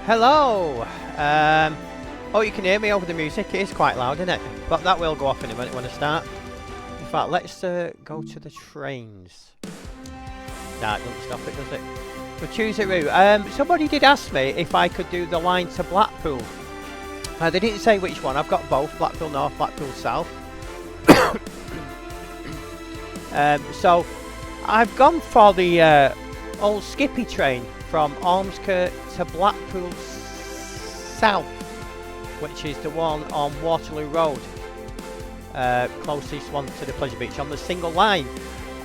Hello! Oh, you can hear me over the music. It is quite loud, isn't it? But that will go off in a minute when I start. In fact, let's go to the trains. Nah, it doesn't stop it, does it? We'll choose a route. Somebody did ask me if I could do the line to Blackpool. They didn't say which one. I've got both, Blackpool North, Blackpool South. So, I've gone for the old Skippy train from Ormskirk to Blackpool South, which is the one on Waterloo Road, closest one to the Pleasure Beach on the single line.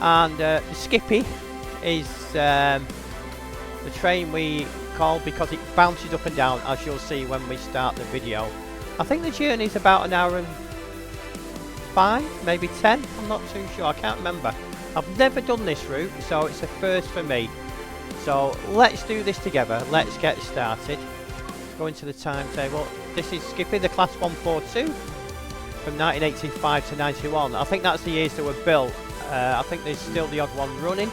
And the Skippy is the train we call because it bounces up and down, as you'll see when we start the video. I think the journey is about an hour and 5, maybe 10, I'm not too sure, I can't remember. I've never done this route, so it's a first for me. So let's do this together, let's get started. Go into the timetable. This is Skippy, the class 142 from 1985 to 91. I think that's the years they were built. I think there's still the odd one running.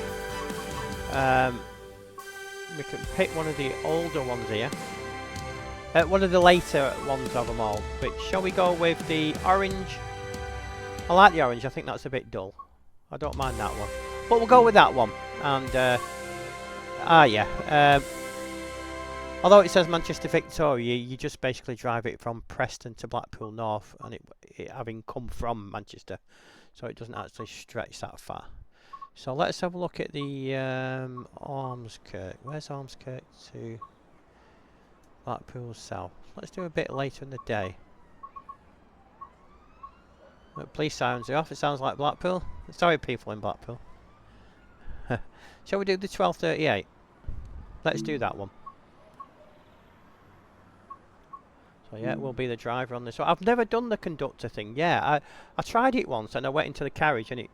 We can pick one of the older ones here. One of the later ones of them all. But shall we go with the orange? I like the orange, I think that's a bit dull. I don't mind that one. But we'll go with that one. And, although it says Manchester Victoria, you just basically drive it from Preston to Blackpool North, and it having come from Manchester, so it doesn't actually stretch that far. So let's have a look at the Ormskirk. Where's Ormskirk to Blackpool South? Let's do a bit later in the day. Look, police sirens are off. It sounds like Blackpool. Sorry, people in Blackpool. Shall we do the 12:38? Let's do that one. So yeah, we'll be the driver on this one. I've never done the conductor thing. Yeah, I tried it once and I went into the carriage and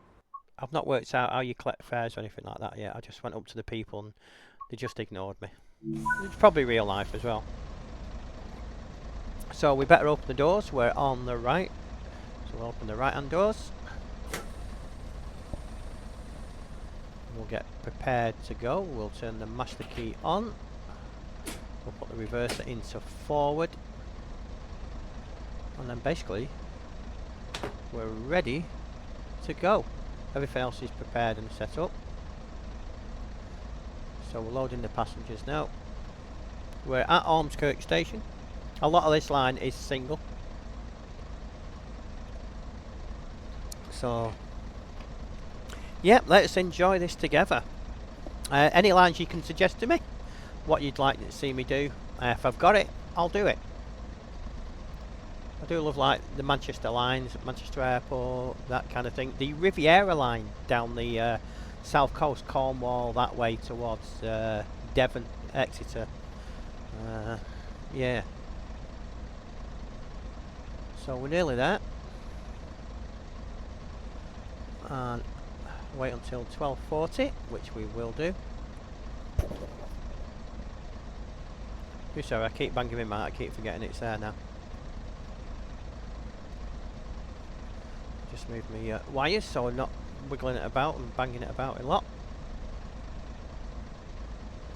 I've not worked out how you collect fares or anything like that yet. I just went up to the people and they just ignored me. It's probably real life as well. So we better open the doors. We're on the right. So we'll open the right hand doors. We'll get prepared to go. We'll turn the master key on. We'll put the reverser into forward. And then basically we're ready to go. Everything else is prepared and set up. So we're loading the passengers now. We're at Ormskirk station. A lot of this line is single. So yeah, let's enjoy this together. Any lines you can suggest to me? What you'd like to see me do? If I've got it, I'll do it. I do love like the Manchester lines, Manchester Airport, that kind of thing. The Riviera line down the south coast, Cornwall, that way towards Devon, Exeter. Yeah. So we're nearly there. And wait until 12:40, which we will do. Sorry, I keep banging my mic, I keep forgetting it's there now. Just move my wires so I'm not wiggling it about and banging it about a lot.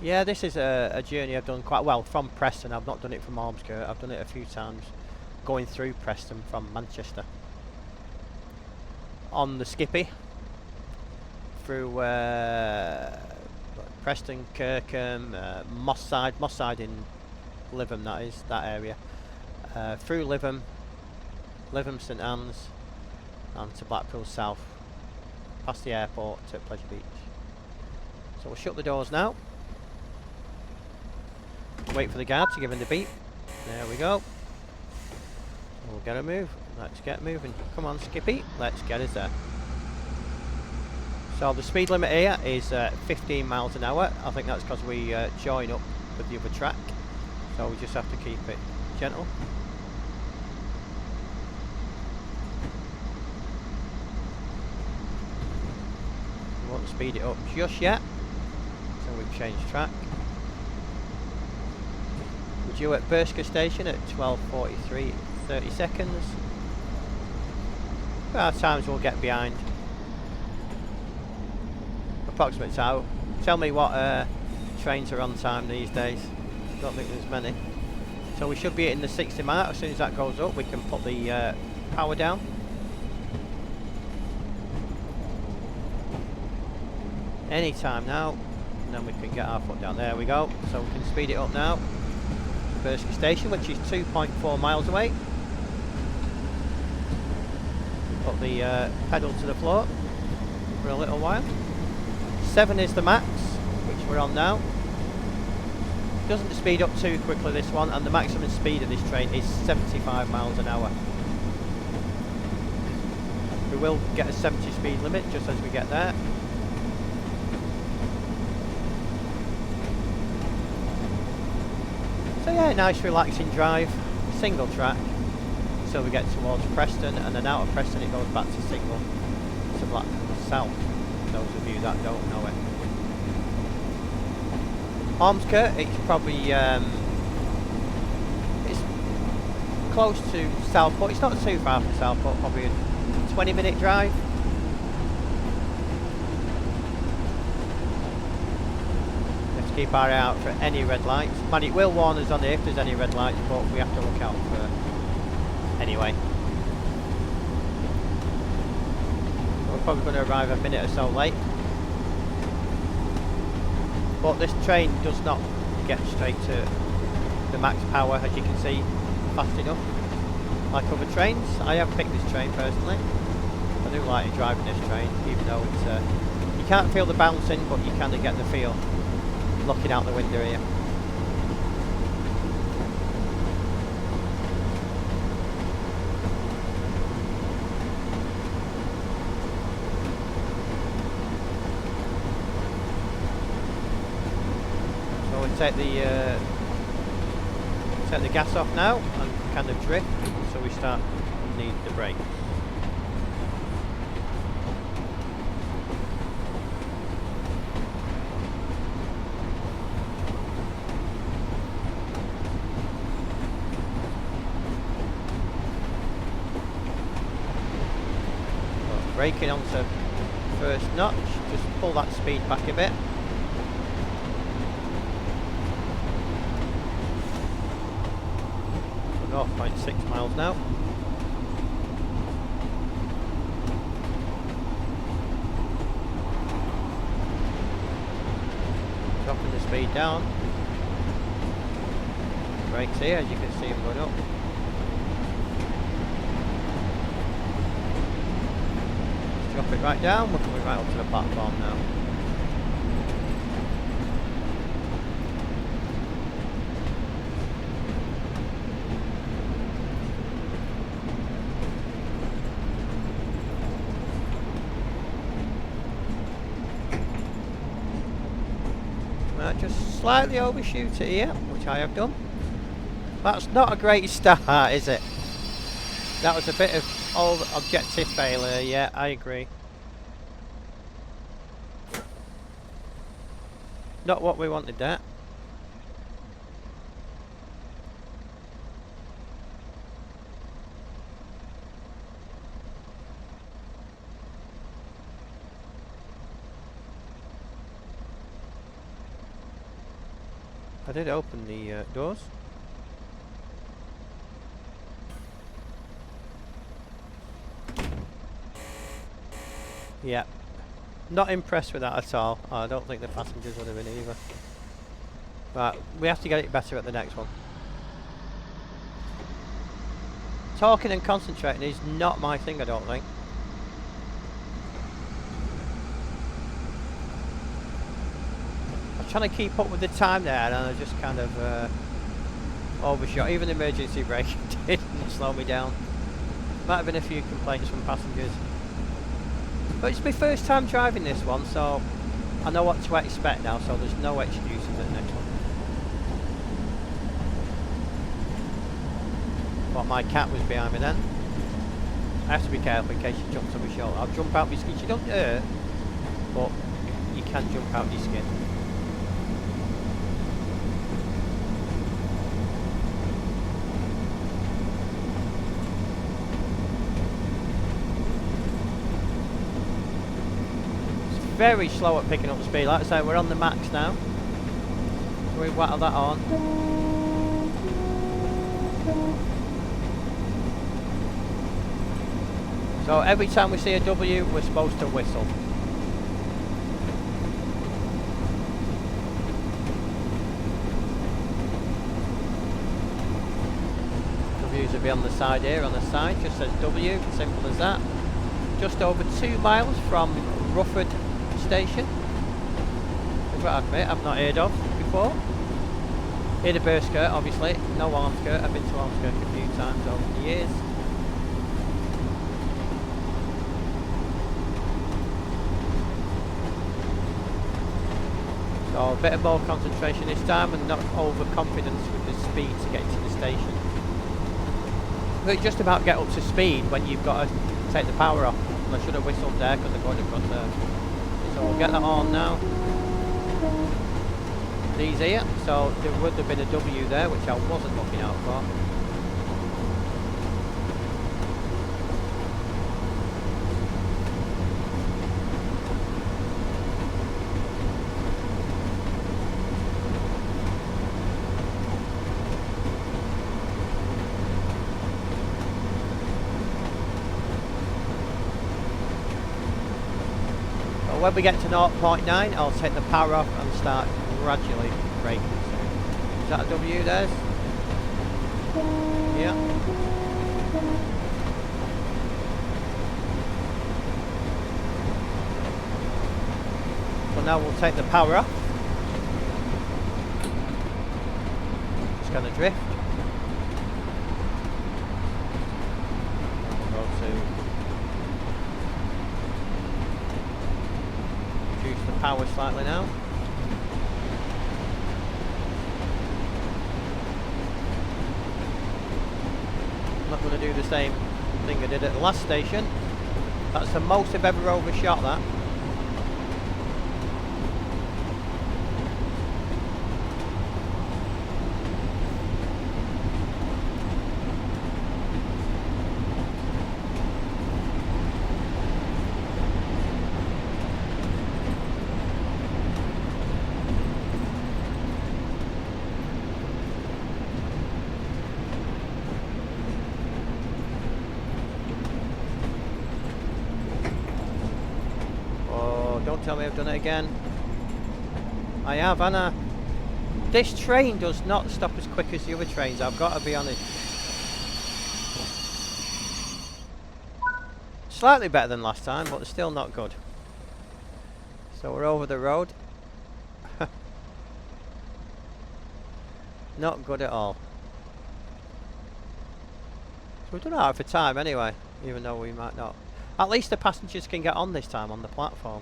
Yeah, this is a journey I've done quite well from Preston. I've not done it from Ormskirk, I've done it a few times going through Preston from Manchester. On the Skippy. Through Preston, Kirkham, Moss Side in Lytham, that is, that area. Through Lytham, St Anne's, and to Blackpool South, past the airport to Pleasure Beach. So we'll shut the doors now. Wait for the guard to give him the beep. There we go. We'll get a move. Let's get moving. Come on, Skippy. Let's get us there. So the speed limit here is 15 miles an hour. I think that's because we join up with the other track. So we just have to keep it gentle. We won't speed it up just yet. So we've changed track. We're due at Ormskirk station at 12:43, 30 seconds. Our times we'll get behind. Approximate time. Tell me what trains are on time these days. Don't think there's many. So we should be hitting the 60 mark. As soon as that goes up, we can put the power down. Anytime now, and then we can get our foot down. There we go. So we can speed it up now. Ormskirk station, which is 2.4 miles away. Put the pedal to the floor for a little while. 7 is the max, which we're on now. Doesn't speed up too quickly, this one, and the maximum speed of this train is 75 miles an hour. We will get a 70 speed limit just as we get there. So yeah, nice relaxing drive, single track, so we get towards Preston, and then out of Preston it goes back to Blackpool South, those of you that don't know it. Ormskirk, it's probably, it's close to Southport, it's not too far from Southport, probably a 20-minute drive. Keep our eye out for any red lights. Man, it will warn us on here if there's any red lights, but we have to look out for anyway. We're probably going to arrive a minute or so late. But this train does not get straight to the max power, as you can see, fast enough. Like other trains, I have picked this train personally. I do like driving this train, even though it's you can't feel the bouncing, but you kind of get the feel looking out the window here. So we'll take the gas off now and kind of drift, so we start to need the brakes. Braking onto first notch, just pull that speed back a bit. So 0.6 miles now. Dropping the speed down. Brakes here, as you can see them going up. Drop it right down, we're coming right up to the platform now. Just slightly overshoot it here, which I have done. That's not a great start, is it? That was a bit of objective failure, yeah, I agree. Not what we wanted there. I did open the doors. Yeah, not impressed with that at all. I don't think the passengers would have been either. But we have to get it better at the next one. Talking and concentrating is not my thing, I don't think. I was trying to keep up with the time there, and I just kind of overshot. Even the emergency brake didn't slow me down. Might have been a few complaints from passengers. But it's my first time driving this one, so I know what to expect now, so there's no excuses at the next one. But my cat was behind me then. I have to be careful in case she jumps on my shoulder. I'll jump out my skin. She don't hurt, but you can jump out your skin. Very slow at picking up speed. Like I say, we're on the max now. So we whattle that on. So every time we see a W, we're supposed to whistle. W's will be on the side here, on the side, just says W, simple as that. Just over 2 miles from Rufford Station. I've got to admit, I've not heard of before. Heard of Ormskirk, obviously. No Ormskirk. I've been to Ormskirk a few times over the years. So a bit of more concentration this time and not overconfidence with the speed to get to the station. But just about get up to speed when you've got to take the power off. I should have whistled there because they're going across there. So we'll get that on now. These here, so there would have been a W there, which I wasn't looking out for. So when we get to 0.9, I'll take the power off and start gradually braking. Is that a W there? Yeah. So now we'll take the power off. Just going to drift. And we'll go to reduce the power slightly now. I'm not going to do the same thing I did at the last station. That's the most I've ever overshot that. Don't tell me I've done it again. I have, haven't I? This train does not stop as quick as the other trains, I've got to be honest. Slightly better than last time, but still not good. So we're over the road. Not good at all. So we've done it out for time anyway, even though we might not. At least the passengers can get on this time on the platform.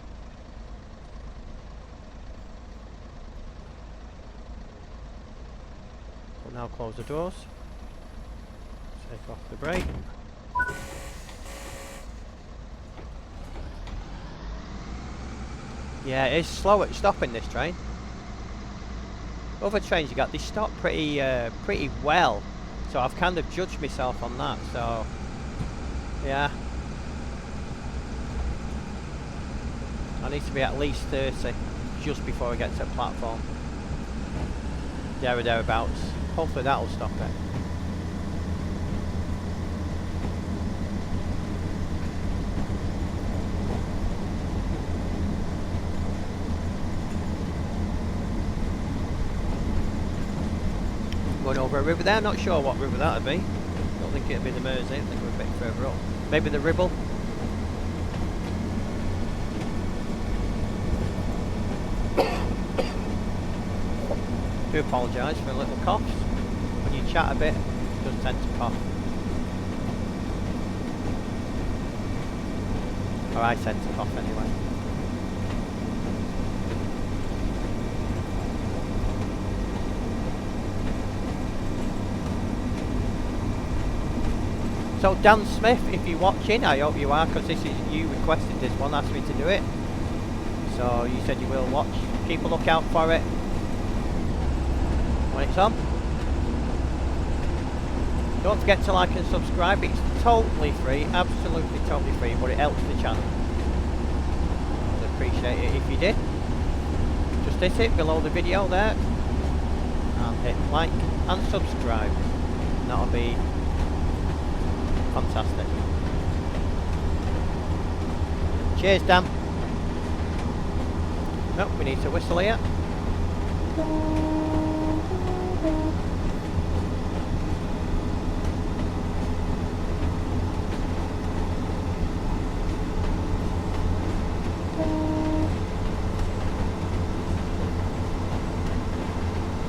We'll now close the doors. Take off the brake. Yeah, it's slow at stopping this train. Other trains you got, they stop pretty well. So I've kind of judged myself on that, so yeah. I need to be at least 30 just before I get to the platform. There or thereabouts. Hopefully that'll stop it. Going over a river there, not sure what river that would be. Don't think it'd be the Mersey, I think we're a bit further up. Maybe the Ribble. I do apologise for a little cough. When you chat a bit, it does tend to cough. Or I tend to cough anyway. So Dan Smith, if you're watching, I hope you are, because this is, you requested this one, asked me to do it. So you said you will watch. Keep a lookout for it when it's on. Don't forget to like and subscribe. It's totally free, absolutely totally free, but it helps the channel. I'd appreciate it if you did. Just hit it below the video there and hit like and subscribe. and that'll be fantastic. Cheers, Dan. Nope, we need to whistle here.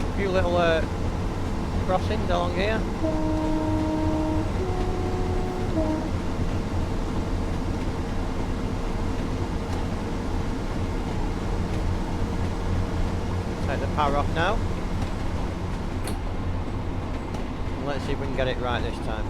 A few little crossings along here. Take the power off now. And let's see if we can get it right this time.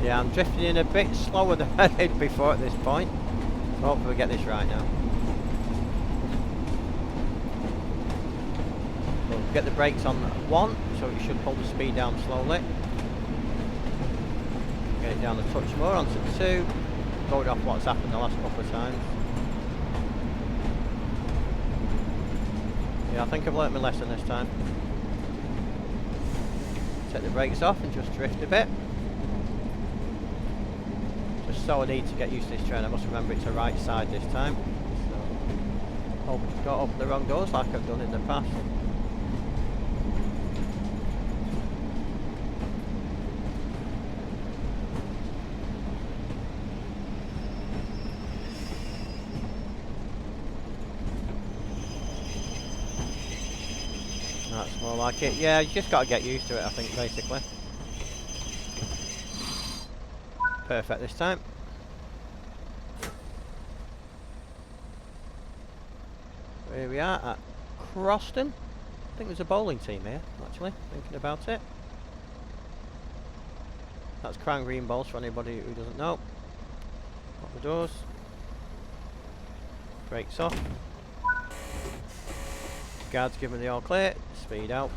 Yeah, I'm drifting in a bit slower than I did before at this point. So hopefully we get this right now. So get the brakes on 1, so it should pull the speed down slowly. Get it down a touch more onto 2. Going off what's happened the last couple of times. Yeah, I think I've learnt my lesson this time. Take the brakes off and just drift a bit. So I need to get used to this train. I must remember it's the right side this time. So, don't open the wrong doors like I've done in the past. That's more like it. Yeah, you just got to get used to it, I think, basically. Perfect this time. Here we are at Preston. I think there's a bowling team here, actually, thinking about it. That's Crown Green Bowls for anybody who doesn't know. Lock the doors. Brakes off. Guards give me the all clear. Speed out.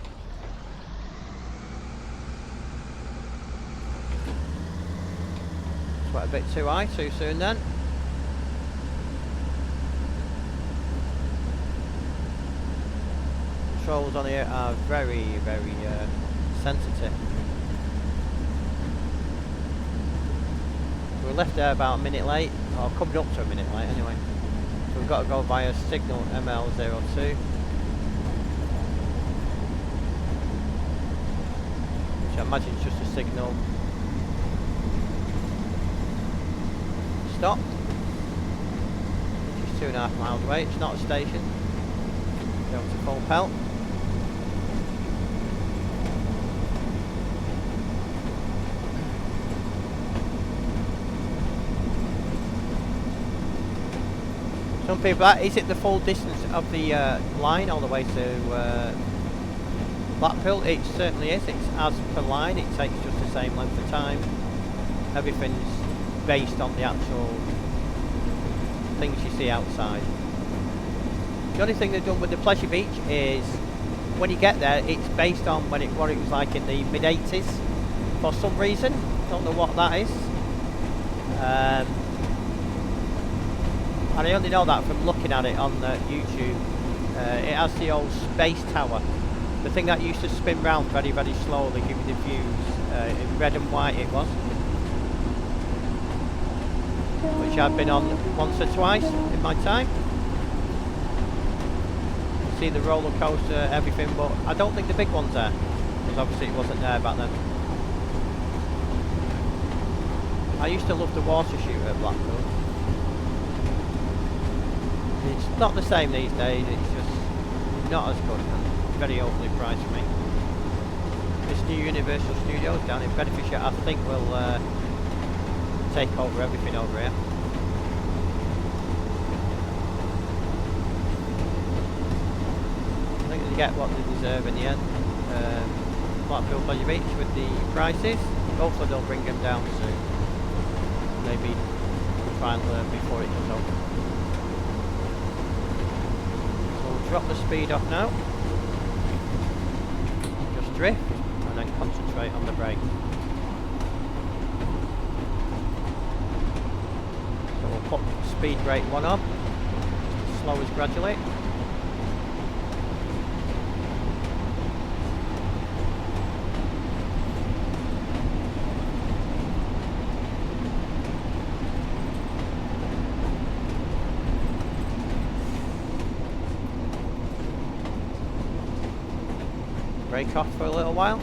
Went a bit too high too soon then. Controls on here are very, very sensitive. We left there about a minute late, or coming up to a minute late anyway. So we've got to go via signal ML02. Which I imagine is just a signal. Stop, which is 2.5 miles away. It's not a station. Go to full pelt. Some people, is it the full distance of the line all the way to Blackpool? It certainly is. It's as per line. It takes just the same length of time. Everything's based on the actual things you see outside. The only thing they've done with the Pleasure Beach is when you get there, it's based on what it was like in the mid-80s for some reason. Don't know what that is. And I only know that from looking at it on YouTube. It has the old space tower, the thing that used to spin round very, very slowly, giving the views in red and white it was. Which I've been on once or twice in my time. You see the roller coaster, everything, but I don't think the big one's there, because obviously it wasn't there back then. I used to love the water shooter at Blackpool. It's not the same these days, it's just not as good. It's very overly priced for me. It's new Universal Studios down in Bedfordshire, I think will take over everything over here. I think they get what they deserve in the end. Blackpool Pleasure Beach with the prices. Hopefully they'll bring them down soon. Maybe we'll try and learn before it goes over. So we'll drop the speed off now. Just drift and then concentrate on the brake. So we'll put speed brake 1 on. Slow us gradually. Brake off for a little while.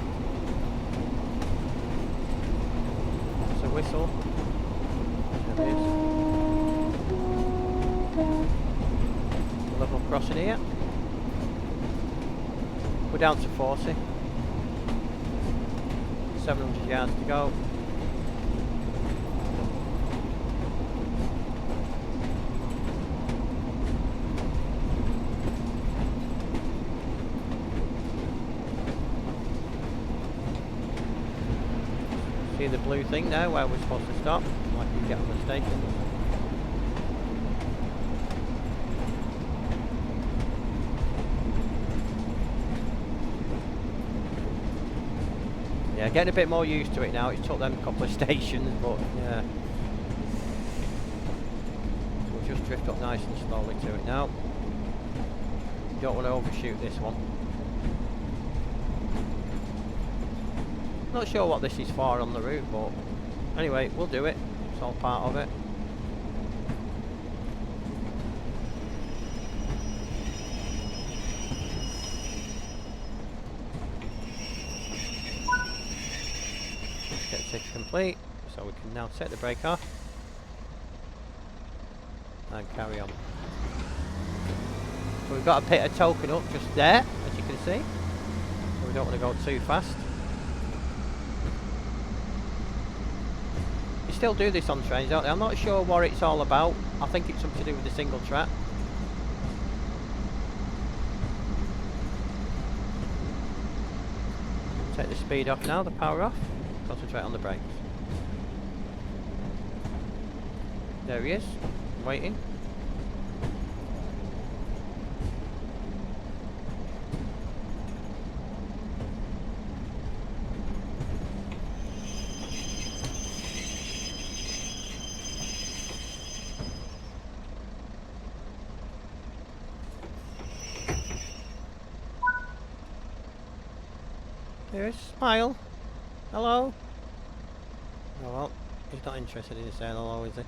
There's a whistle. There it is. Level crossing here. We're down to 40. 700 yards to go. See the blue thing now where we're supposed to stop, like you get on the station. Yeah, getting a bit more used to it now. It took them a couple of stations, but yeah. So we'll just drift up nice and slowly to it now. Don't want to overshoot this one. Not sure what this is for on the route, but anyway, we'll do it. It's all part of it. Get the tick complete, so we can now set the brake off and carry on. So we've got a pit of token up just there, as you can see. So we don't want to go too fast. Still do this on trains, don't they? I'm not sure what it's all about. I think it's something to do with the single track. Take the speed off now, the power off. Concentrate on the brakes. There he is, waiting. There's Smile. Hello. Oh well, he's not interested in saying hello, is he?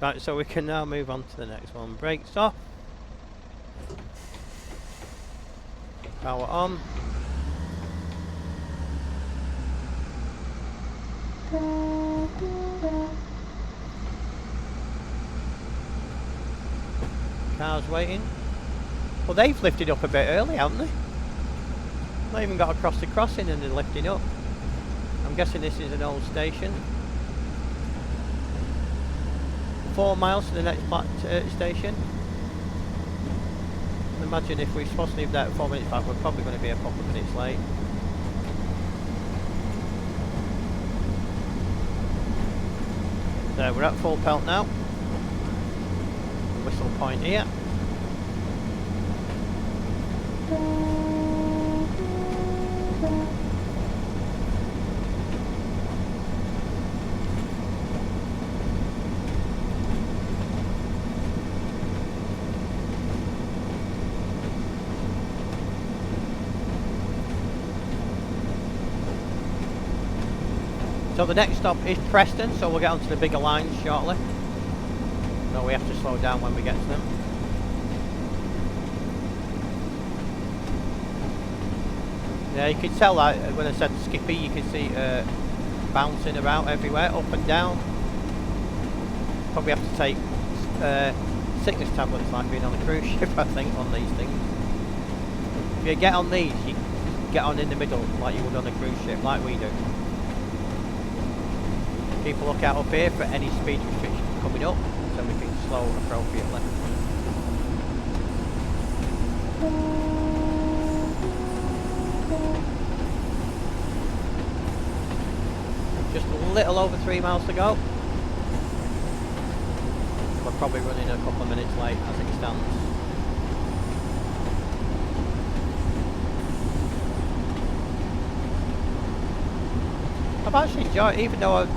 Right, so we can now move on to the next one. Brakes off. Power on. Cars waiting. Well, they've lifted up a bit early, haven't they? Not even got across the crossing and they're lifting up. I'm guessing this is an old station. 4 miles to the next station. Imagine if we're supposed to leave that 4 minutes back, we're probably going to be a couple of minutes late. There, we're at full pelt now. Whistle point here. So the next stop is Preston, so we'll get onto the bigger lines shortly. No, we have to slow down when we get to them. Yeah, you can tell that when I said Skippy, you can see bouncing about everywhere, up and down. Probably have to take sickness tablets like being on a cruise ship, I think, on these things. If you get on these, you get on in the middle like you would on a cruise ship, like we do. Keep a lookout up here for any speed restrictions coming up, so we can slow appropriately. Just a little over 3 miles to go. We're probably running a couple of minutes late as it stands. I've actually enjoyed, even though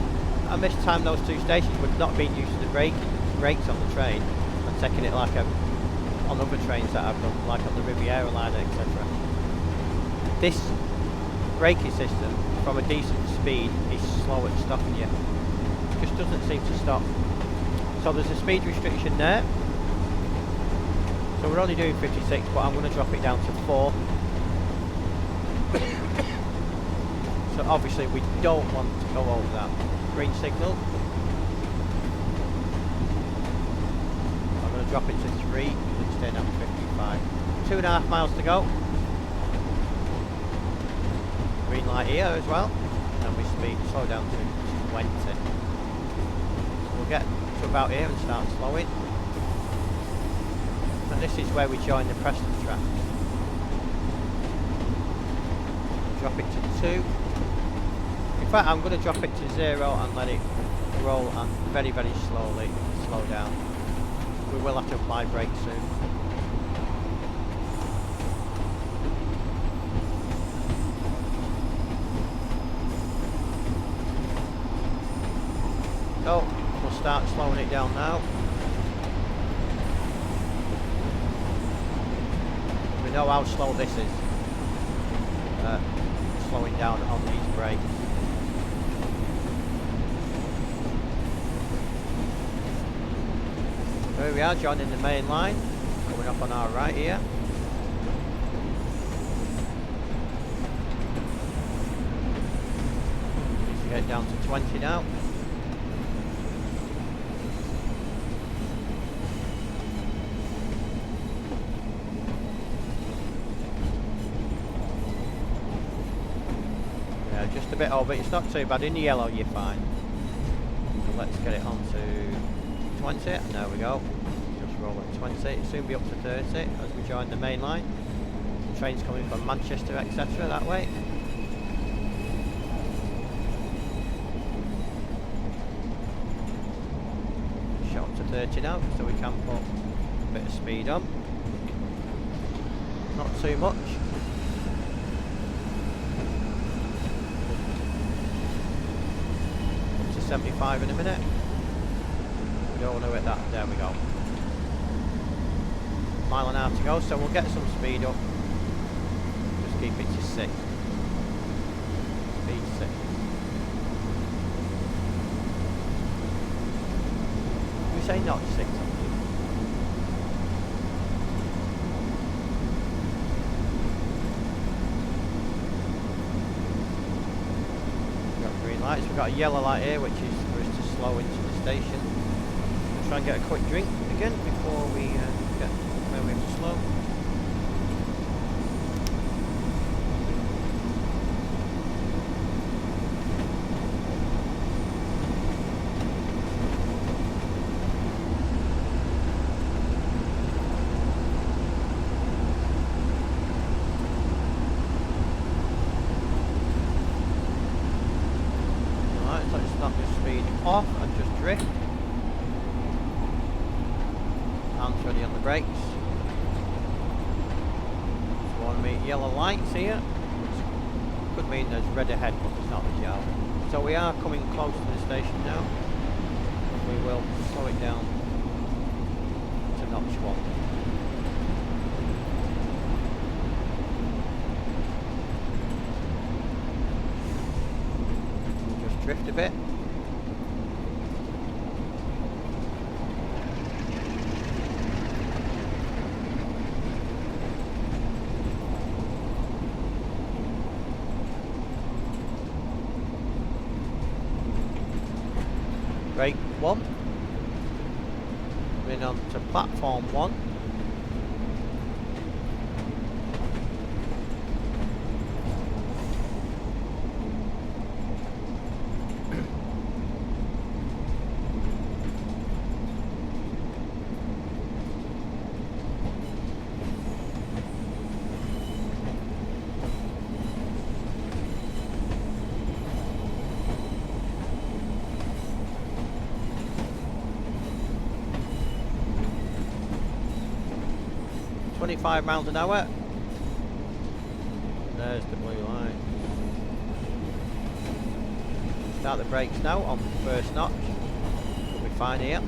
I missed time those two stations with not being used to the brakes on the train and taking it like on other trains that I've done, like on the Riviera line, etc. This braking system from a decent speed is slow at stopping you. It just doesn't seem to stop. So there's a speed restriction there. So we're only doing 56, but I'm going to drop it down to 4. So obviously we don't want to go over that green signal. I'm going to drop it to 3 and stay down to 55. 2.5 miles to go. Green light here as well. And we slow down to 20. So we'll get to about here and start slowing. And this is where we join the Preston track. Drop it to 2. In fact, I'm going to drop it to 0 and let it roll and very, very slowly slow down. We will have to apply brakes soon. So, we'll start slowing it down now. We know how slow this is. Slowing down on these brakes. Here we are, joining the main line, coming up on our right here. Let's get down to 20 now. Yeah, just a bit over, it's not too bad. In the yellow you're fine. So let's get it on to 20, and there we go. Just roll at 20. It'll soon be up to 30 as we join the main line. Trains coming from Manchester, etc. that way. Shot up to 30 now, so we can put a bit of speed on. Not too much. Up to 75 in a minute. Don't want to hit that. There we go. Mile and a half to go, so we'll get some speed up. Just keep it to 6. Speed 6. We say not 6. We've got green lights. We've got a yellow light here, which is for us to slow into the station. Try and get a quick drink again before we get where we have to slow. Alright, so let's knock the speed off and just drift. Hands ready on the brakes. Just want to meet yellow lights here, which could mean there's red ahead, but it's not as yellow. So we are coming close to the station now. We will slow it down to notch 1. Just drift a bit. Brake 1. We're on to platform 1. 25 miles an hour. There's the blue light. Start the brakes now on first notch. We'll be fine here.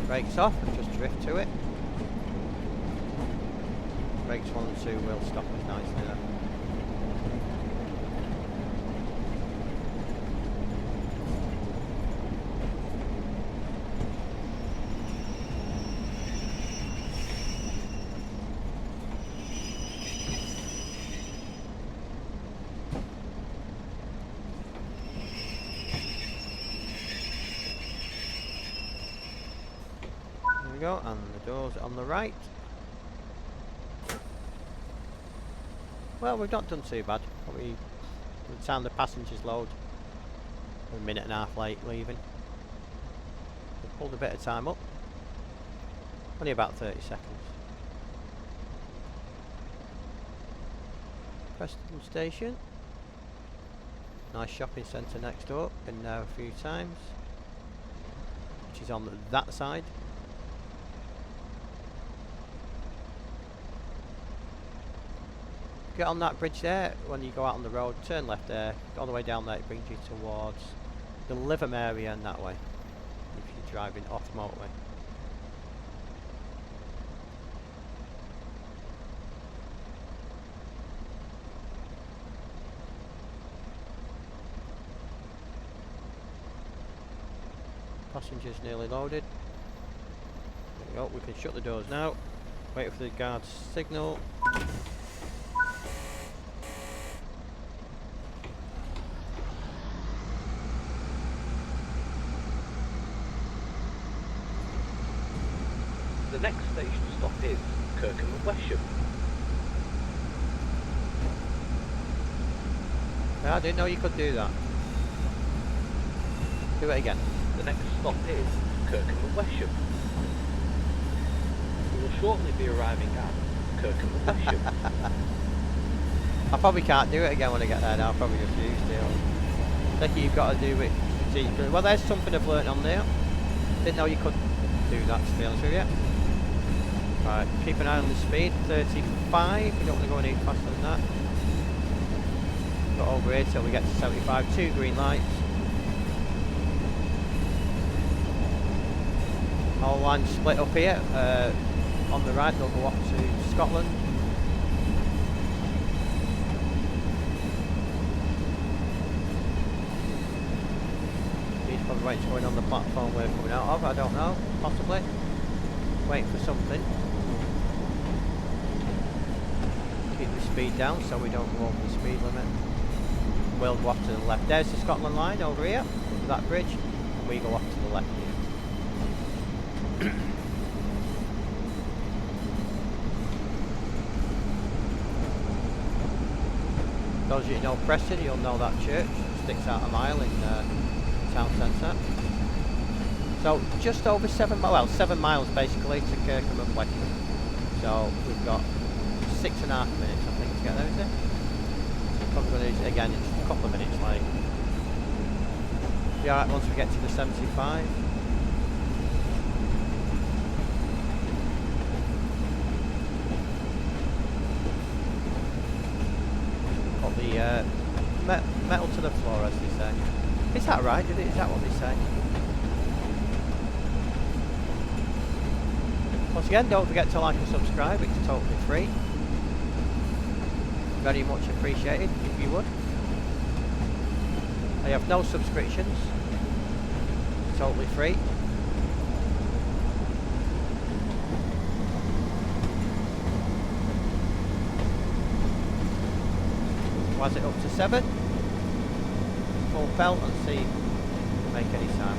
Brakes off and just drift to it. Brakes 1 and 2 will stop us nicely there. Go, and the doors on the right. Well, we've not done too bad. Probably by the time the passengers load, we're a minute and a half late leaving. We pulled a bit of time up. Only about 30 seconds. Preston station. Nice shopping centre next door. Been there a few times. Which is on that side. Get on that bridge there when you go out on the road, turn left there, all the way down there, it brings you towards the Lytham area and that way, if you're driving off motorway. Passengers nearly loaded. There we go, we can shut the doors now, wait for the guard's signal. The next station stop is Kirkham and Wesham. Yeah, I didn't know you could do that. Do it again. The next stop is Kirkham and Wesham. We will shortly be arriving at Kirkham and Wesham. I probably can't do it again when I get there now, I'll probably refuse to. I think you've got to do it strategically. Well, there's something I've learnt on there. Didn't know you could do that, to be honest with you. Right, keep an eye on the speed, 35, we don't want to go any faster than that. Got over here till we get to 75, 2 green lights. All lines split up here, on the right they'll go up to Scotland. He's probably waiting to go in on the platform we're coming out of, I don't know, possibly. Waiting for something. Keep the speed down so we don't go over the speed limit. We'll go off to the left. There's the Scotland line over here, that bridge, and we go off to the left here. Those of you who know Preston, you'll know that church. It sticks out a mile in town centre. So just over 7 miles basically to Kirkham and Wesham. So we've got 6.5 minutes I think to get there, is it? Probably going to, again, it's a couple of minutes late. Be alright once we get to the 75. Got the metal to the floor, as they say. Is that right? Is that what they say? Once again, don't forget to like and subscribe, it's totally free. Very much appreciated if you would. I have no subscriptions, totally free. Was it up to 7? Full pelt and see if we can make any time.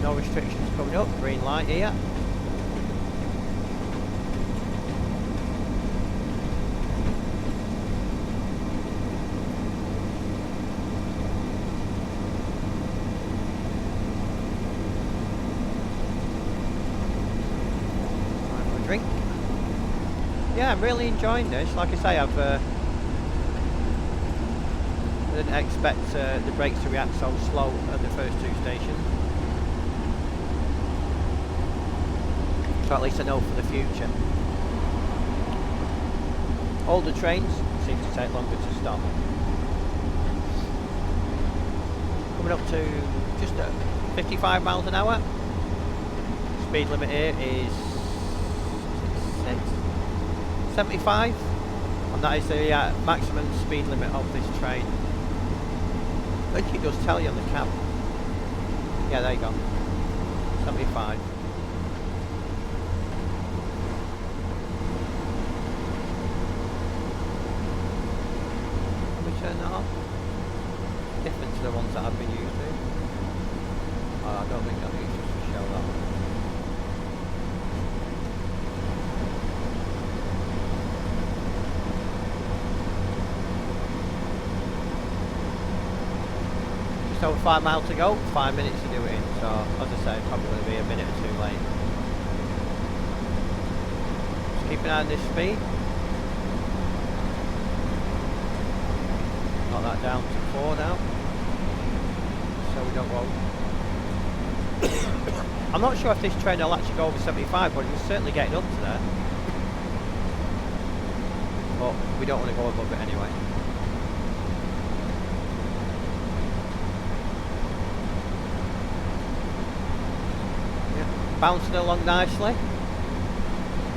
No restrictions coming up, green light here. Time for a drink. Yeah, I'm really enjoying this. Like I say, wouldn't expect the brakes to react so slow at the first 2 stations. So at least I know for the future. Older trains seem to take longer to stop. Coming up to just 55 miles an hour. Speed limit here is 75, and that is the maximum speed limit of this train. I think it does tell you on the cab. Yeah, there you go. 75. Let me turn that on. Different to the ones that I've been used to. Oh, I don't think I'll use this to show that one. Just over 5 miles to go, 5 minutes to do it in, so as I say, probably going to be a minute or 2 late. Just keep an eye on this speed. Knock that down to 4 now, so we don't go. I'm not sure if this train will actually go over 75, but it's certainly getting up to there. But we don't want to go above it anyway. Bouncing along nicely,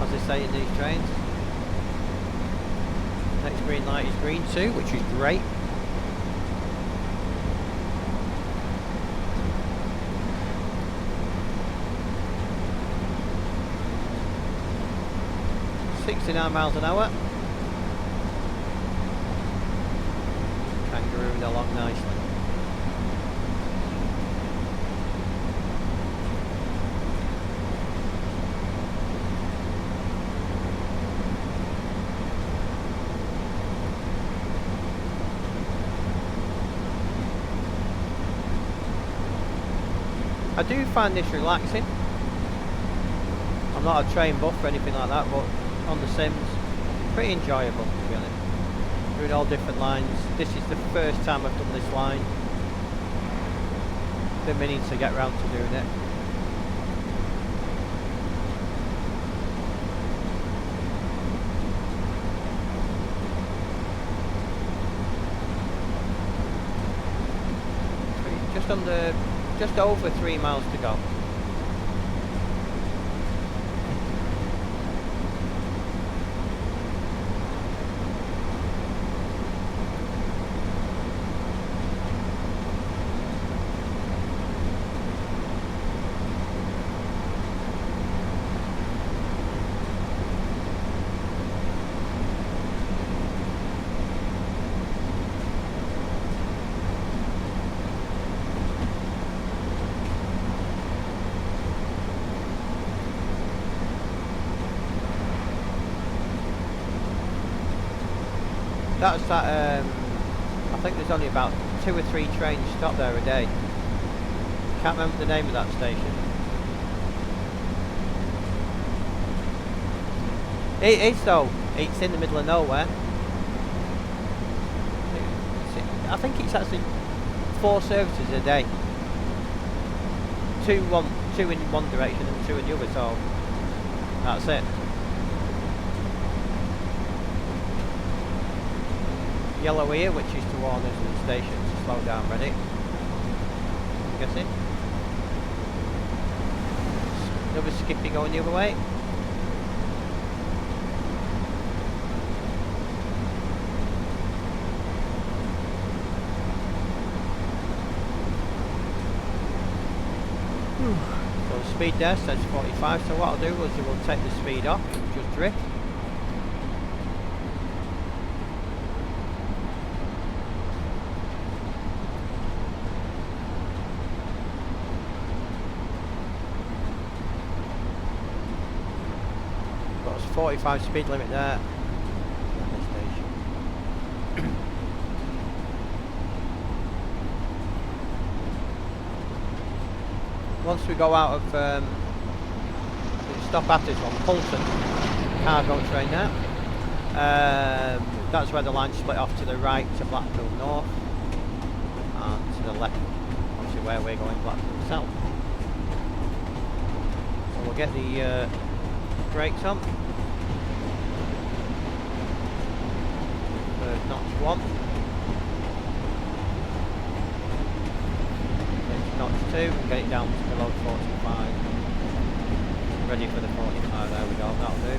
as they say in these trains. Next green light is green too, which is great. .69 miles an hour. Kangarooing along nicely. I do find this relaxing. I'm not a train buff or anything like that, but on the Sims, pretty enjoyable to be honest. Doing all different lines. This is the first time I've done this line. Been meaning to get round to doing it. Just over 3 miles to go. That's that, I think there's only about 2 or 3 trains stop there a day. Can't remember the name of that station. It is though, it's in the middle of nowhere. I think it's actually 4 services a day. 2 in one direction and 2 in the other, so that's it. Yellow here, which is to warn us of the station to slow down, ready? I'm guessing. Another skippy going the other way. So the speed there says 45, so what I'll do is we'll take the speed off, just drift. Got a 45 speed limit there. Once we go out of stop at this one, Pulton cargo train now. That's where the line split off to the right to Blackpool North. to the left, obviously where we're going, Blackpool South. So we'll get the brakes on. First notch 1. Next notch 2, and get it down to below 45. Ready for the 45, there we go, that'll do.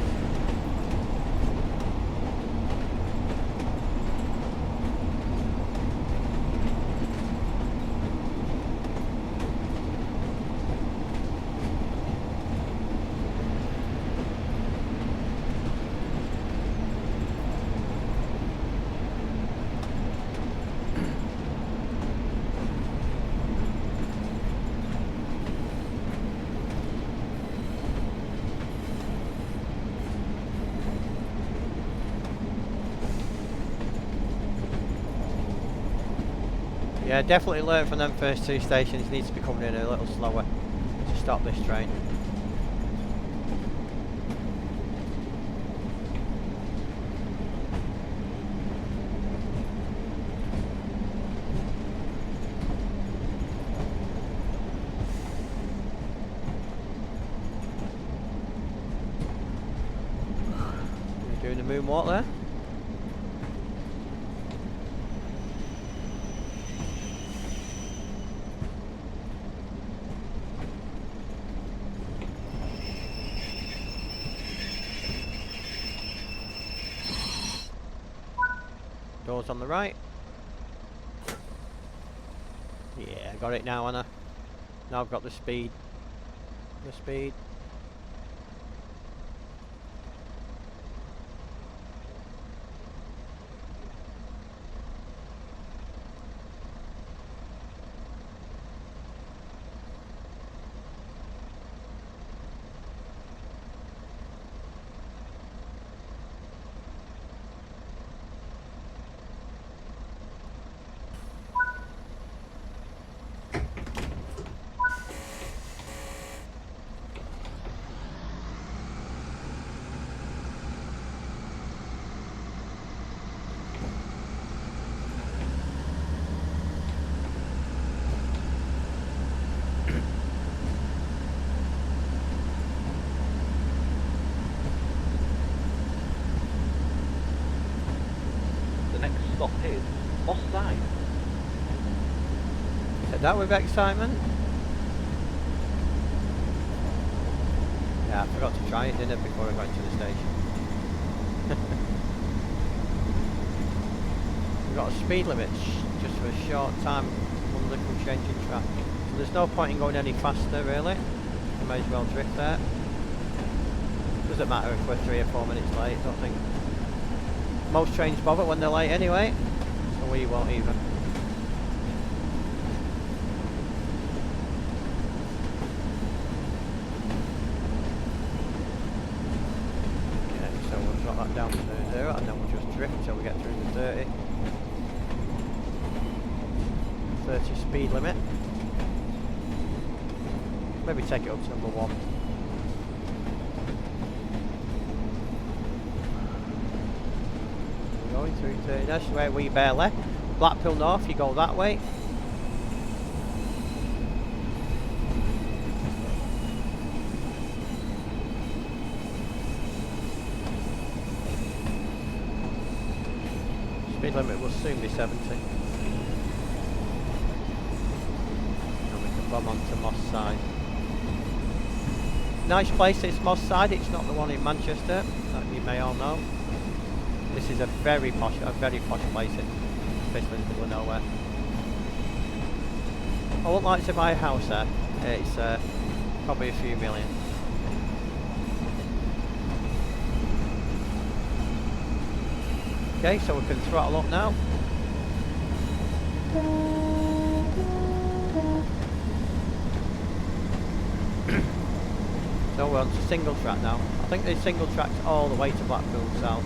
Yeah, definitely learn from them first 2 stations. Needs to be coming in a little slower to stop this train. You're doing the moonwalk there. Doors on the right. Yeah, got it now, Anna. Now I've got the speed. The speed. Stop is Moss Side. Said that with excitement. Yeah, I forgot to try it, didn't I, before I got to the station. We've got a speed limit just for a short time, one little change in track. So there's no point in going any faster, really. You may as well drift there. Doesn't matter if we're 3 or 4 minutes late, don't think. Most trains bother when they're late anyway, so we won't either. Okay, so we'll drop that down to 0 and then we'll just drift until we get through the 30. 30 speed limit. Maybe take it up to number 1. Going through 30, that's where we bear left. Blackpool North, you go that way. Speed limit will soon be 70. And we can bomb onto Moss Side. Nice place, this Moss Side, it's not the one in Manchester, that you may all know. This is a very posh place in basically the middle of nowhere. I wouldn't like to buy a house there. It's probably a few million. Okay, so we can throttle up now. So we're on to single track now. I think there's single tracks all the way to Blackpool South.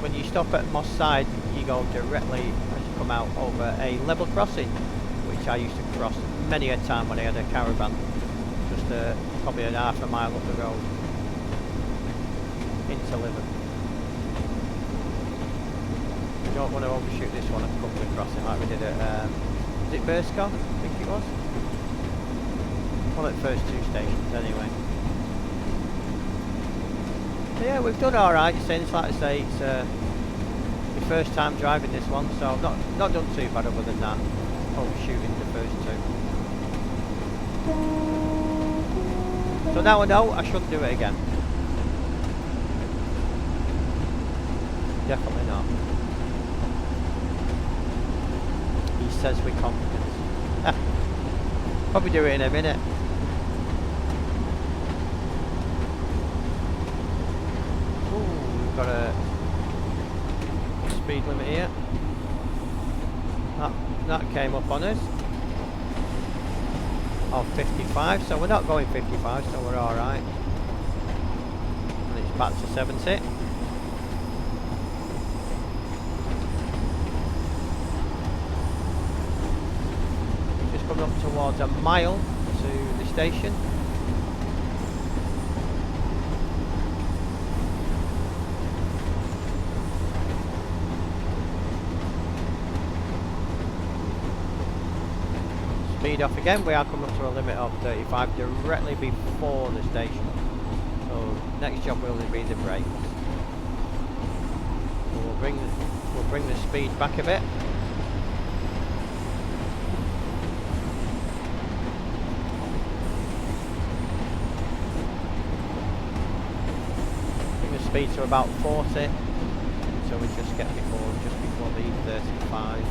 When you stop at Moss Side, you go directly as you come out over a level crossing, which I used to cross many a time when I had a caravan. Just probably an half a mile up the road into Lytham. We don't want to overshoot this one and come crossing like we did at, is it Burscough? I think it was. Well, at the first two stations anyway. So yeah, we've done alright since, like I say, it's my first time driving this one, so I've not done too bad other than that, overshooting the first two. So now I know I shouldn't do it again. Definitely not. He says with confidence. Probably do it in a minute. Ooh, we've got a speed limit here. That came up on us. Of 55, so we're not going 55, so we're alright. And it's back to 70. Just coming up towards a mile to the station. Speed off again. We are coming up to a limit of 35 directly before the station. So next job will be the brakes. So we'll bring the speed back a bit. Bring the speed to about 40. So we just get just before the 35.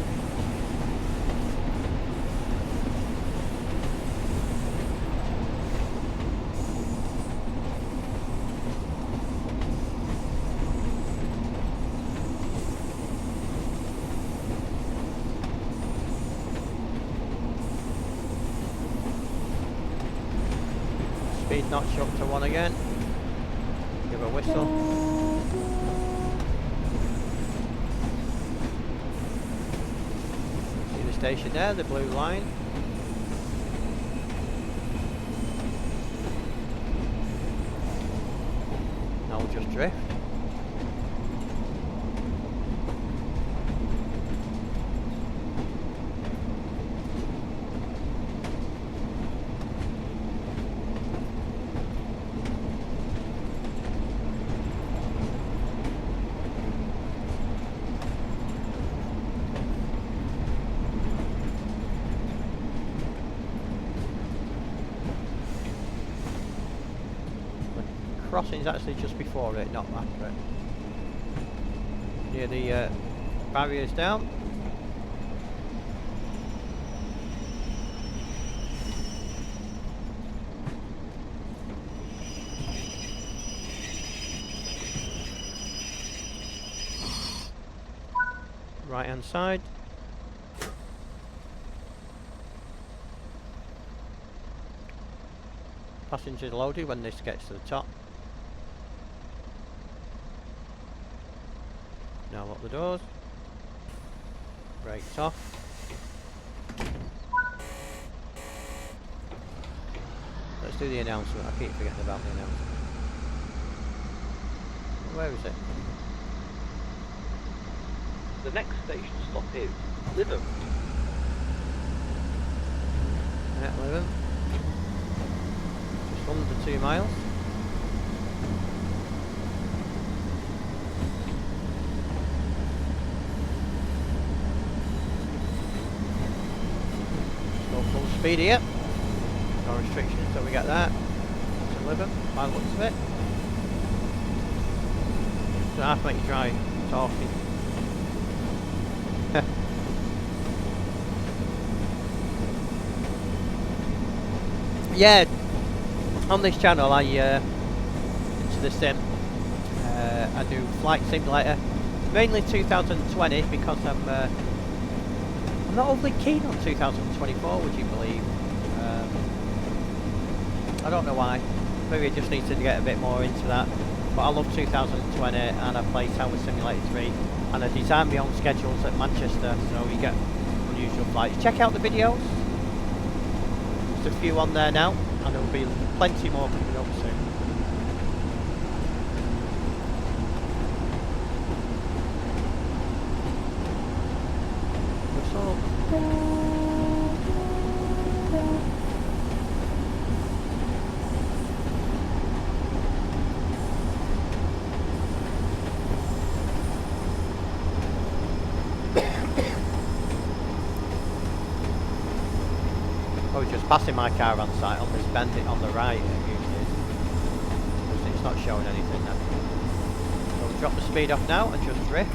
Speed notch up to 1 again. Give a whistle. See the station there, the blue line. Now we'll just drift. Crossing's actually just before it, not after it. Near the barriers down. Right hand side. Passengers loaded when this gets to the top. Now lock the doors. Brakes off. Let's do the announcement. I keep forgetting about the announcement. Where is it? The next station stop is Lytham. Yeah, Lytham. Just under 2 miles. Full speed here, no restrictions, so we get that. To Lytham, by the looks of it. So half makes dry talking. Yeah, on this channel I into the sim. I do Flight Simulator, mainly 2020 because I'm not overly keen on 2024, would you believe? I don't know why. Maybe I just need to get a bit more into that. But I love 2020 and I play Tower Simulator 3 and I design my own schedules at Manchester, so you get unusual flights. Check out the videos. just a few on there now, and there will be plenty more coming up soon. I was just passing my caravan site on this bend on the right, it usually is. It's not showing anything now. So we'll drop the speed off now and just drift.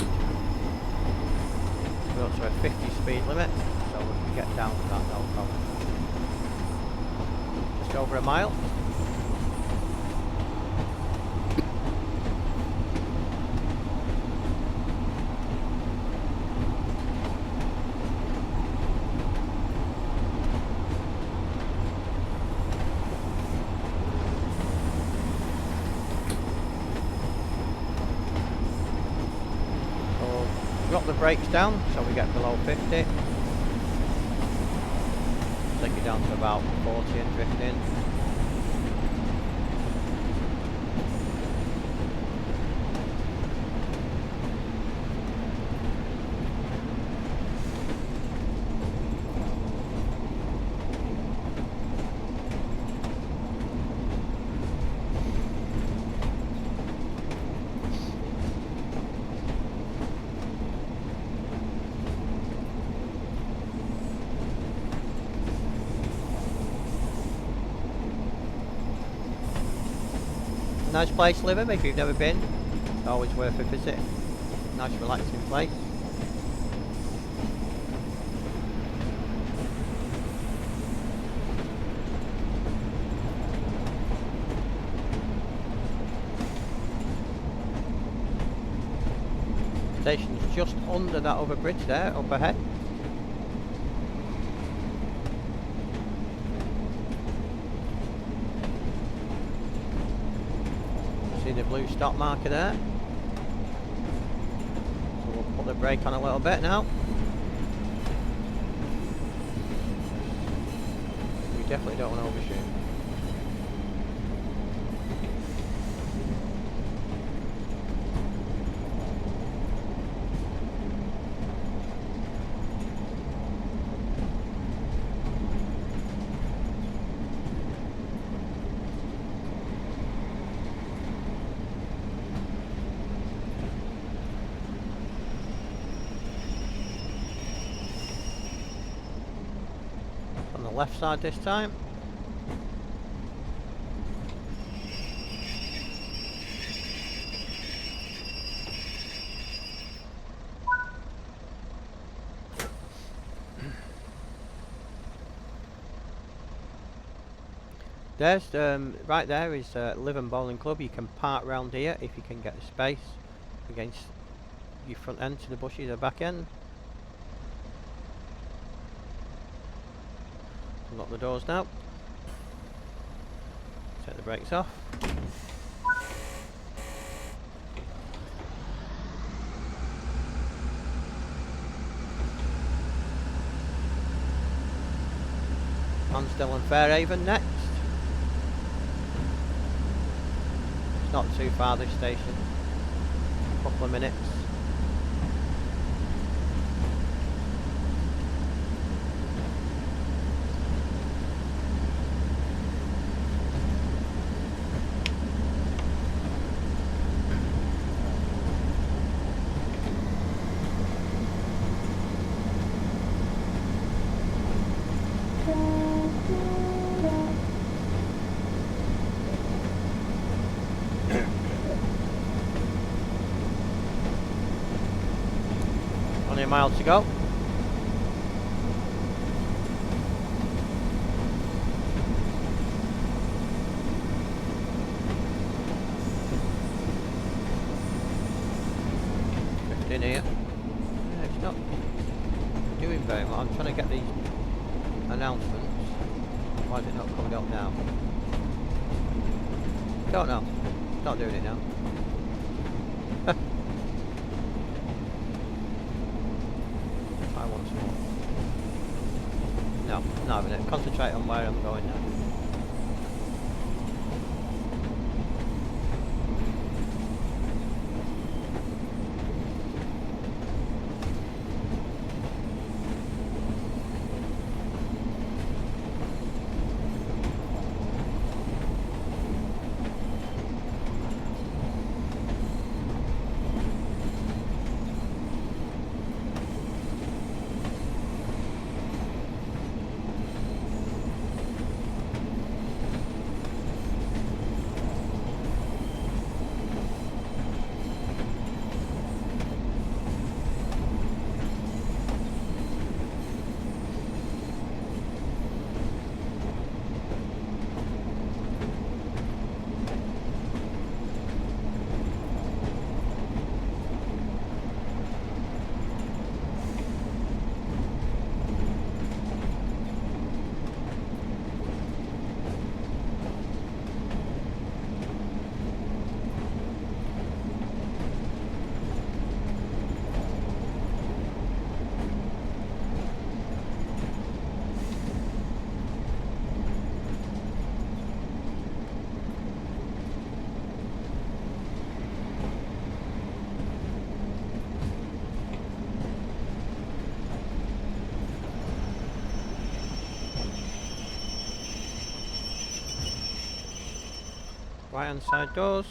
We're up to a 50 speed limit, so we can get down to that no problem. Just over a mile. Drop the brakes down so we get below 50. Take it down to about 40 and drift in. Nice place to live in if you've never been. It's always worth a visit. Nice relaxing place. Station's just under that other bridge there, up ahead. See the blue stop marker there. So we'll put the brake on a little bit now. We definitely don't want to overshoot. Left side this time. There's right there is Live and Bowling Club. You can park round here if you can get the space against your front end to the bushes or back end. Lock the doors now. Take the brakes off. Mansdale and Fairhaven next. It's not too far this station. A couple of minutes. Only a mile to go. In here. Yeah, it's not doing very well. I'm trying to get these announcements. Why is it not coming up now? Don't know. It's not doing it now. Try once more. No. No, not having it. Concentrate on where I'm going now. Right hand side doors.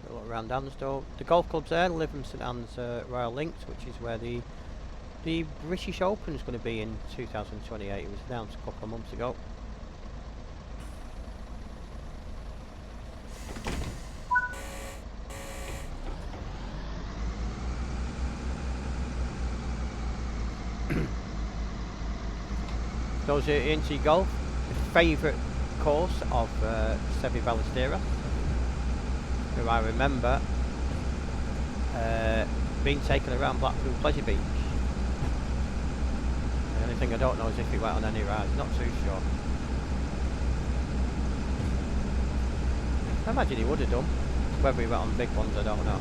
Look around Dansdale. The golf club's there, Lytham St Anne's Royal Links, which is where the British Open is going to be in 2028. It was announced a couple of months ago. Those are into golf, the favourite course of Seve Ballesteros, who I remember being taken around Blackpool Pleasure Beach. The only thing I don't know is if he went on any rides, not too sure. I imagine he would have done. Whether he went on big ones, I don't know.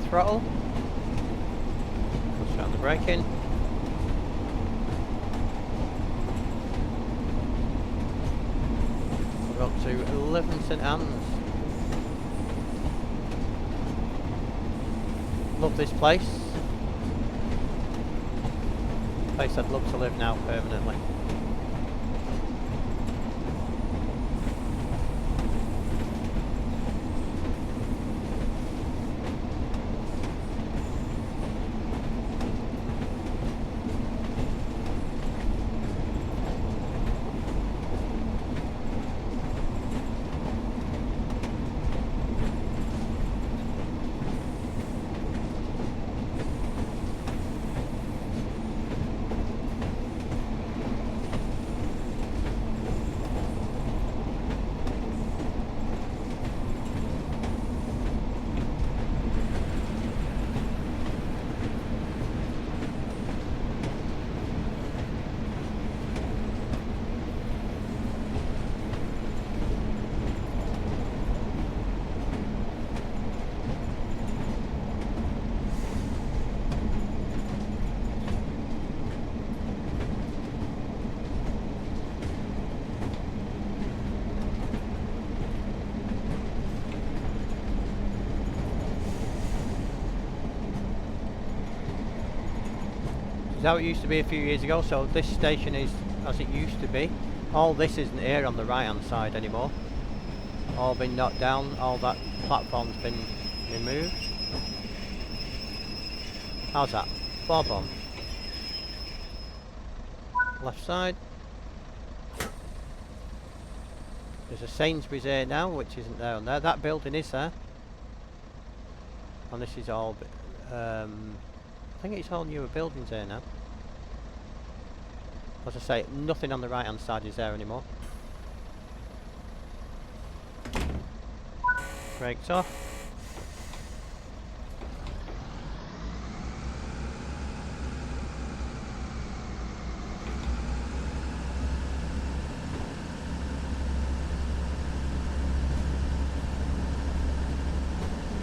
Throttle. Push down the braking. We're up to Lytham St Anne's. Love this place. Place I'd love to live now permanently. Is that what it used to be a few years ago? So this station is as it used to be. All this isn't here on the right hand side anymore. All been knocked down, all that platform's been removed. How's that? 4 bomb. Left side. There's a Sainsbury's here now, which isn't there on there. That building is there. And this is all, I think it's all newer buildings here now. As I say, nothing on the right hand side is there anymore. Brakes off.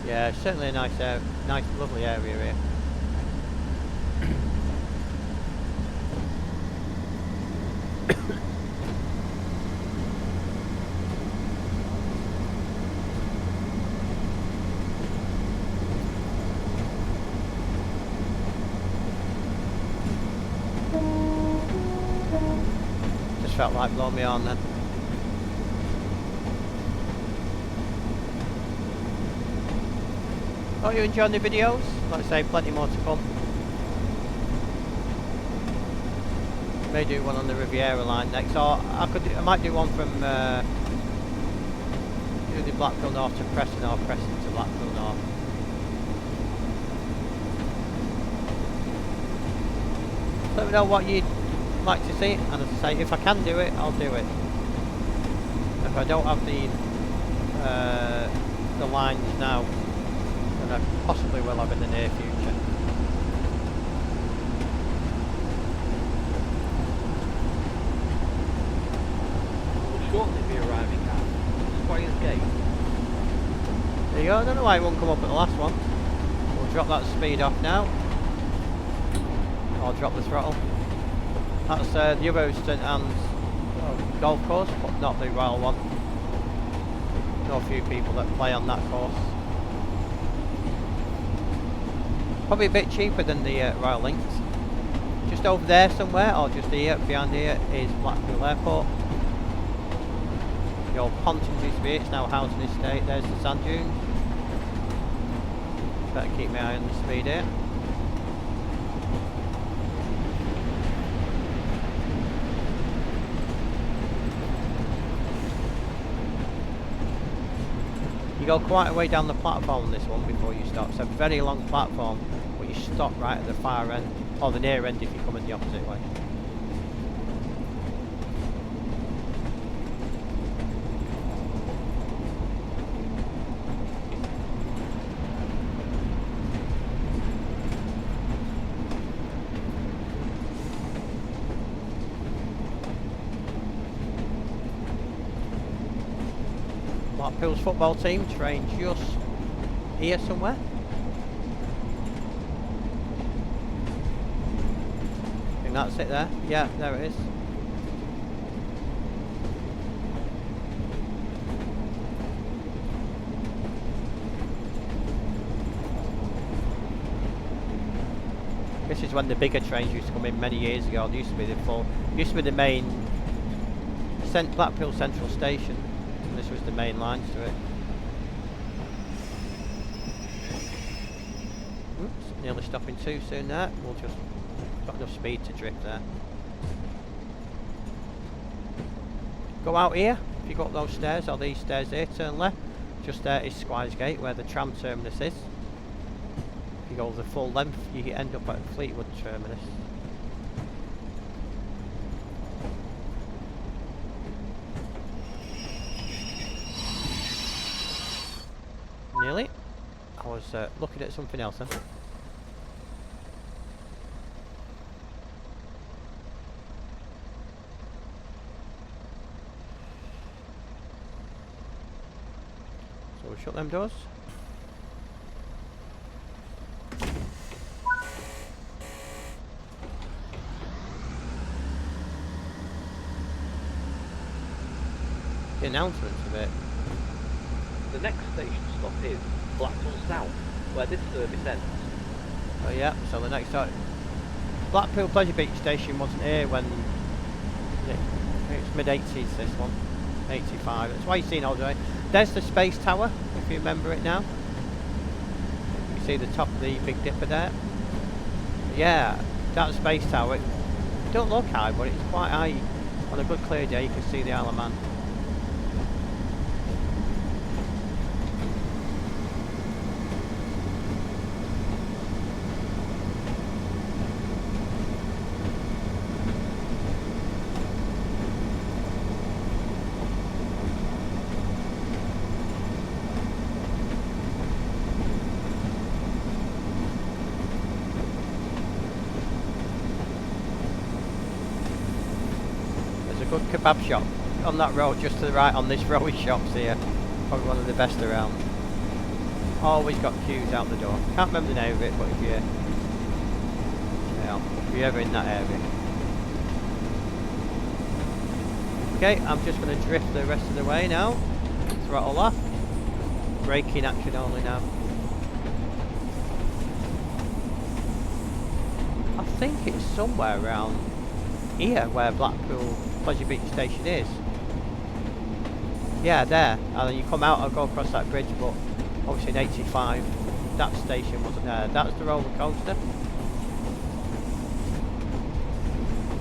Yeah, certainly a nice, lovely area here. Just felt like blowing me on then. Hope you enjoying the videos. Like I say, plenty more to come. May do one on the Riviera line next, or I might do one from the Blackpool North to Preston, or Preston to Blackpool North. Let me know what you'd like to see, and as I say, if I can do it, I'll do it. If I don't have the lines now, and I possibly will have in the near future. We'll shortly be arriving at Squire's Gate. There you go, I don't know why it won't come up at the last one. We'll drop that speed off now. I'll drop the throttle. That's the Houston and golf course, but not the Royal one. Know a few people that play on that course. Probably a bit cheaper than the Royal Links. Just over there somewhere, or just here, behind here, is Blackpool Airport. The old Pontins used to be, it's now a housing estate. There's the sand dunes. Better keep my eye on the speed here. You go quite a way down the platform on this one before you stop. It's a very long platform, but you stop right at the far end, or the near end if you come in the opposite way. Blackpool's football team train just here somewhere. I think that's it there. Yeah, there it is. This is when the bigger trains used to come in many years ago. It used to be the main Blackpool Central Station. This was the main lines to it. Oops, nearly stopping too soon there. We'll just got enough speed to drift there. Go out here, if you go up those stairs, or these stairs here, turn left. Just there is Squires Gate, where the tram terminus is. If you go the full length, you end up at Fleetwood terminus. Nearly. I was looking at something else then. So we'll shut them doors. The announcements of it. The next station stop is Blackpool South, where this service ends. Oh yeah, so the next stop. Blackpool Pleasure Beach Station wasn't here when it's mid-80s, this one. 85. That's why you've seen all the way. There's the Space Tower, if you remember it now. You see the top of the Big Dipper there. Yeah, that Space Tower. It don't look high, but it's quite high. On a good clear day, you can see the Isle of Man. Good kebab shop on that road just to the right on this row of shops here. Probably one of the best around. Always got queues out the door. Can't remember the name of it, but if you're ever in that area. Okay, I'm just going to drift the rest of the way now. Throttle off. Braking action only now. I think it's somewhere around here where Blackpool Pleasure Beach Station is. Yeah, there. And then you come out and go across that bridge, but obviously in 85 that station wasn't there. That's the roller coaster.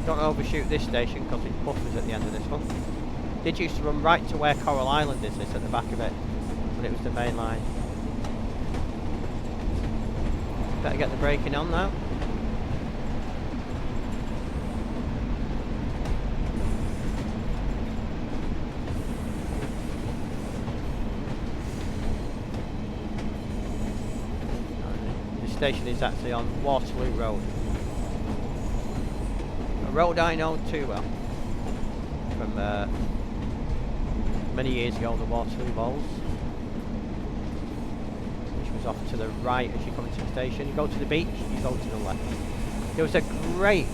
Don't overshoot this station because it's buffers at the end of this one. Did used to run right to where Coral Island is, this at the back of it, but it was the main line. Better get the braking on now. Station is actually on Waterloo Road. A road I know too well from many years ago, the Waterloo Bowls, which was off to the right as you come into the station. You go to the beach, you go to the left. There was a great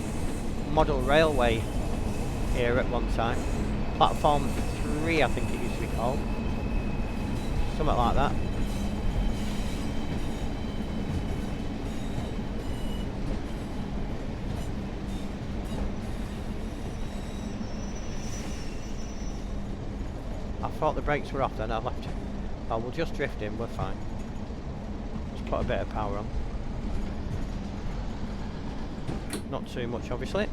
model railway here at one time. Platform 3 I think it used to be called. Something like that. I thought the brakes were off then, I left it. Oh, we'll just drift in, we're fine. Just put a bit of power on. Not too much, obviously.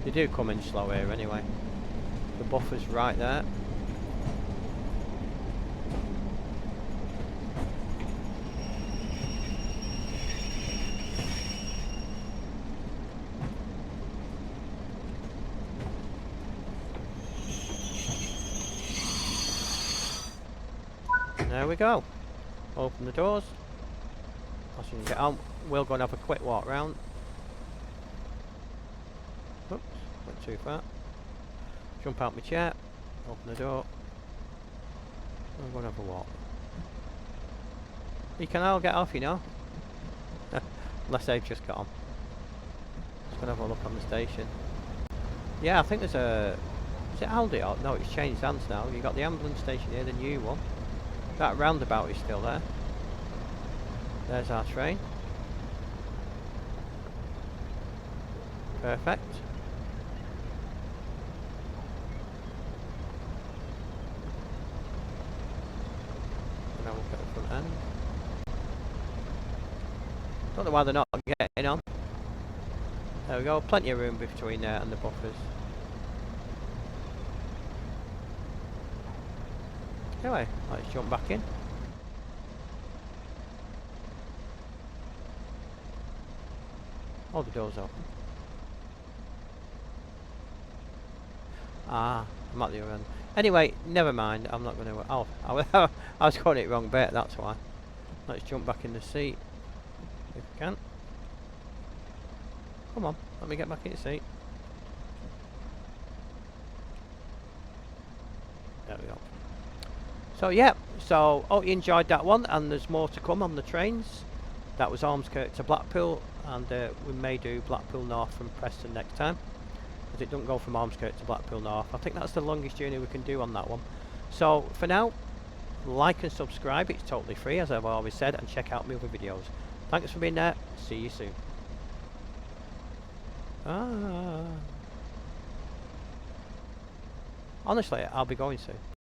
They do come in slow here anyway. The buffer's right there. There we go. Open the doors. As you can get on, we'll go and have a quick walk round. Oops, went too far. Jump out my chair, open the door, and go and have a walk. You can all get off, you know. Unless they've just got on. Just gonna have a look on the station. Yeah, I think there's a... Is it Aldi? Or, no, it's changed hands now. You've got the ambulance station here, the new one. That roundabout is still there. There's our train. Perfect. And now we'll look at the front end. Don't know why they're not getting on. There we go, plenty of room between there and the buffers. Anyway, let's jump back in. Oh, the door's open. Ah, I'm at the other end. Anyway, never mind, I'm not going to... Oh, I was calling it wrong bit, that's why. Let's jump back in the seat. If we can. Come on, let me get back in the seat. There we go. So yeah, so hope you enjoyed that one, and there's more to come on the trains. That was Ormskirk to Blackpool, and we may do Blackpool North from Preston next time, because it doesn't go from Ormskirk to Blackpool North. I think that's the longest journey we can do on that one. So for now, like and subscribe, it's totally free as I've always said, and check out my other videos. Thanks for being there, see you soon. Honestly, I'll be going soon.